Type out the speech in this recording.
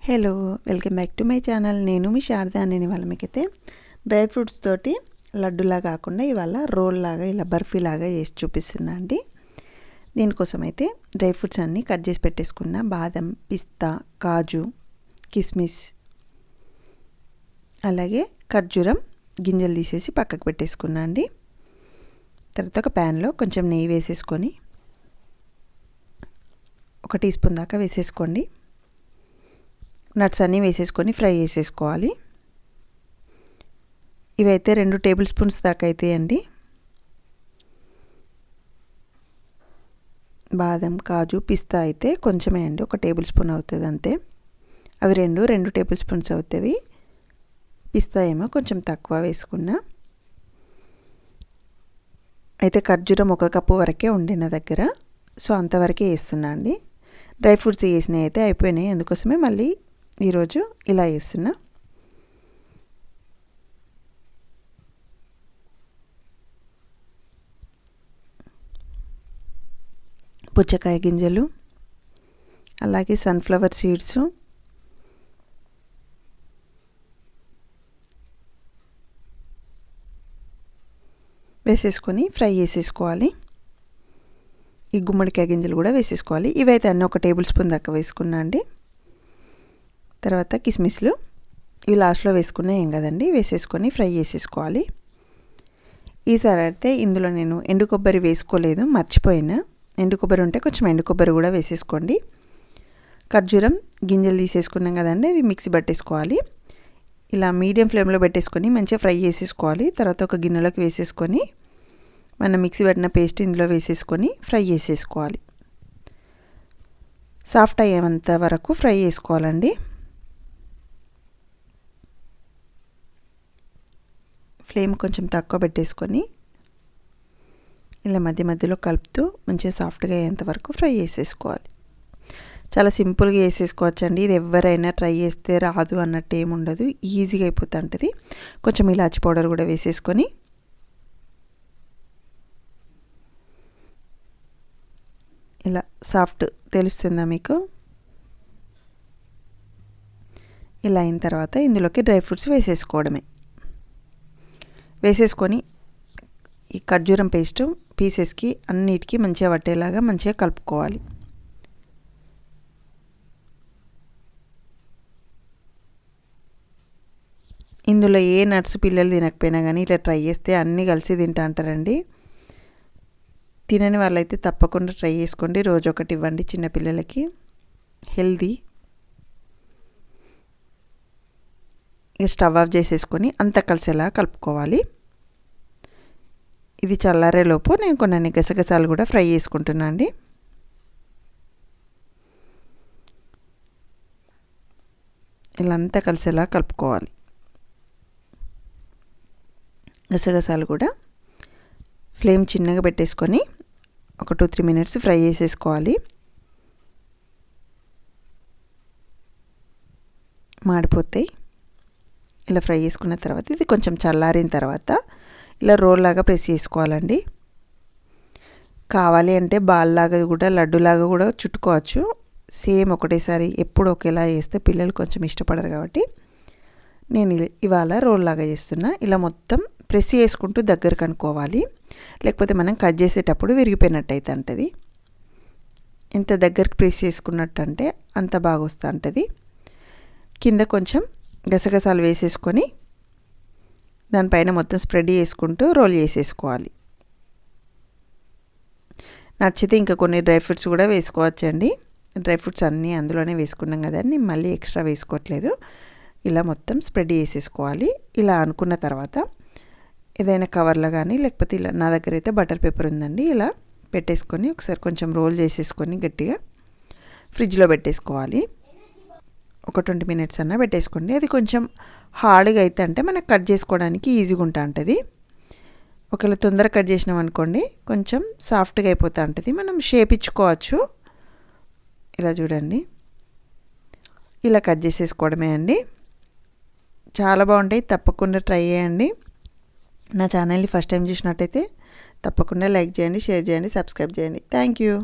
Hello, welcome back to my channel. నేను మీ శారద. నేను ఇవాళ మీకైతే డ్రై ఫ్రూట్స్ తోటి లడ్డులా కాకుండా ఇవాళ రోల్ లాగా ఇలా బర్ఫీ లాగా చేసి చూపిస్తున్నా అండి. దీనికోసం అయితే డ్రై ఫ్రూట్స్ అన్నీ కట్ చేసి పెట్టేసుకున్న బాదం, పిస్తా, కాజు, కిస్మిస్, అలాగే ఖర్జూరం గింజలు తీసేసి పక్కకు పెట్టేసుకున్నా అండి. తర్వాత ఒక ప్యాన్లో కొంచెం నెయ్యి వేసేసుకొని 1 టీ స్పూన్ దాకా వేసేసుకోండి. నట్స్ అన్నీ వేసేసుకొని ఫ్రై చేసేసుకోవాలి. ఇవైతే 2 టేబుల్ స్పూన్స్ దాకా అయితే అండి. బాదం, కాజు, పిస్తా అయితే కొంచెమే అండి, 1 టేబుల్ స్పూన్ అవుతుంది అంతే. అవి 2 టేబుల్ స్పూన్స్ అవుతాయి. పిస్తా ఏమో కొంచెం తక్కువ వేసుకున్నా. అయితే ఖర్జూరం 1 కప్పు వరకే ఉండే నా దగ్గర, సో అంతవరకే వేస్తున్నా అండి. డ్రై ఫ్రూట్స్ వేసినవి అయితే అయిపోయినాయి, అందుకోసమే మళ్ళీ ఈరోజు ఇలా వేస్తున్నా. పుచ్చకాయ గింజలు, అలాగే సన్ఫ్లవర్ సీడ్స్, వేసేసుకొని ఫ్రై చేసేసుకోవాలి. ఈ గుమ్మడికాయ గింజలు కూడా వేసేసుకోవాలి. ఇవైతే అన్నీ 1 టేబుల్ స్పూన్ దాకా వేసుకున్నా అండి. తర్వాత కిస్మిస్లు ఇవి లాస్ట్లో వేసుకున్నా ఏం కదండి, వేసేసుకొని ఫ్రై చేసేసుకోవాలి. ఈసారి అయితే ఇందులో నేను ఎండు కొబ్బరి వేసుకోలేదు, మర్చిపోయినా. ఎండు కొబ్బరి ఉంటే కొంచెం ఎండు కొబ్బరి కూడా వేసేసుకోండి. ఖర్జూరం గింజలు తీసేసుకున్నాం కదండి, అవి మిక్సీ పట్టేసుకోవాలి. ఇలా మీడియం ఫ్లేమ్లో పెట్టేసుకొని మంచిగా ఫ్రై చేసేసుకోవాలి. తర్వాత ఒక గిన్నెలోకి వేసేసుకొని మనం మిక్సీ పట్టిన పేస్ట్ ఇందులో వేసేసుకొని ఫ్రై చేసేసుకోవాలి. సాఫ్ట్ అయ్యేంత వరకు ఫ్రై చేసుకోవాలండి. ఫ్లేమ్ కొంచెం తక్కువ పెట్టేసుకొని ఇలా మధ్య మధ్యలో కలుపుతూ మంచిగా సాఫ్ట్గా అయ్యేంత వరకు ఫ్రై చేసేసుకోవాలి. చాలా సింపుల్గా వేసేసుకోవచ్చండి. ఇది ఎవరైనా ట్రై చేస్తే రాదు అన్నట్టు ఏమి ఉండదు, ఈజీగా అయిపోతుంటుంది. కొంచెం ఇలాచి పౌడర్ కూడా వేసేసుకొని ఇలా సాఫ్ట్ తెలుస్తుందా మీకు? ఇలా అయిన తర్వాత ఇందులోకి డ్రై ఫ్రూట్స్ వేసేసుకోవడమే. వేసేసుకొని ఈ ఖర్జూరం పేస్ట్ పీసెస్కి అన్నిటికీ మంచిగా పట్టేలాగా మంచిగా కలుపుకోవాలి. ఇందులో ఏ నట్స్ పిల్లలు తినకపోయినా కానీ ఇట్లా ట్రై చేస్తే అన్నీ కలిసి తింటా అంటారండి. తినని వాళ్ళైతే తప్పకుండా ట్రై చేసుకోండి. రోజు ఒకటి ఇవ్వండి చిన్నపిల్లలకి, హెల్దీ. ఇక స్టవ్ ఆఫ్ చేసేసుకొని అంతా కలిసేలా కలుపుకోవాలి. ఇది చల్లారేలోపు నేను కొన్ని గసగసాలు కూడా ఫ్రై చేసుకుంటున్నా అండి. ఇలా అంతా కలిసేలా కలుపుకోవాలి. గసగసాలు కూడా ఫ్లేమ్ చిన్నగా పెట్టేసుకొని ఒక 2-3 మినిట్స్ ఫ్రై చేసేసుకోవాలి. మాడిపోతాయి. ఇలా ఫ్రై చేసుకున్న తర్వాత ఇది కొంచెం చల్లారిన తర్వాత ఇలా రోల్ లాగా ప్రెస్ చేసుకోవాలండి. కావాలి అంటే బాల్ లాగా కూడా, లడ్డులాగా కూడా చుట్టుకోవచ్చు. సేమ్ ఒకటేసారి ఎప్పుడు ఒకేలా చేస్తే పిల్లలు కొంచెం ఇష్టపడరు కాబట్టి నేను ఇవాళ రోల్ లాగా చేస్తున్నా. ఇలా మొత్తం ప్రెస్ చేసుకుంటూ దగ్గరకు అనుకోవాలి, లేకపోతే మనం కట్ చేసేటప్పుడు విరిగిపోయినట్టు అయితే ఉంటుంది. ఎంత దగ్గరికి ప్రెస్ చేసుకున్నట్టు అంటే అంత బాగా వస్తూ ఉంటుంది. కింద కొంచెం గసగసాలు వేసేసుకొని దానిపైన మొత్తం స్ప్రెడ్ చేసుకుంటూ రోల్ చేసేసుకోవాలి. నచ్చితే ఇంకా కొన్ని డ్రై ఫ్రూట్స్ కూడా వేసుకోవచ్చండి. డ్రై ఫ్రూట్స్ అన్నీ అందులోనే వేసుకున్నాం కదండి, మళ్ళీ ఎక్స్ట్రా వేసుకోవట్లేదు. ఇలా మొత్తం స్ప్రెడ్ చేసేసుకోవాలి. ఇలా అనుకున్న తర్వాత ఏదైనా కవర్లో కానీ, లేకపోతే ఇలా నా దగ్గర అయితే బటర్ పేపర్ ఉందండి, ఇలా పెట్టేసుకొని ఒకసారి కొంచెం రోల్ చేసేసుకొని గట్టిగా ఫ్రిడ్జ్లో పెట్టేసుకోవాలి. ఒక 20 మినిట్స్ అన్నా పెట్టేసుకోండి. అది కొంచెం హార్డ్గా అయితే అంటే మనకు కట్ చేసుకోవడానికి ఈజీగా ఉంటా ఉంటుంది. ఒకవేళ తొందరగా కట్ చేసినాం అనుకోండి కొంచెం సాఫ్ట్గా అయిపోతూ ఉంటుంది. మనం షేప్ ఇచ్చుకోవచ్చు. ఇలా చూడండి, ఇలా కట్ చేసేసుకోవడమే అండి. చాలా బాగుంటాయి, తప్పకుండా ట్రై చేయండి. నా ఛానల్ని ఫస్ట్ టైం చూసినట్టయితే తప్పకుండా లైక్ చేయండి, షేర్ చేయండి, సబ్స్క్రైబ్ చేయండి. Thank you.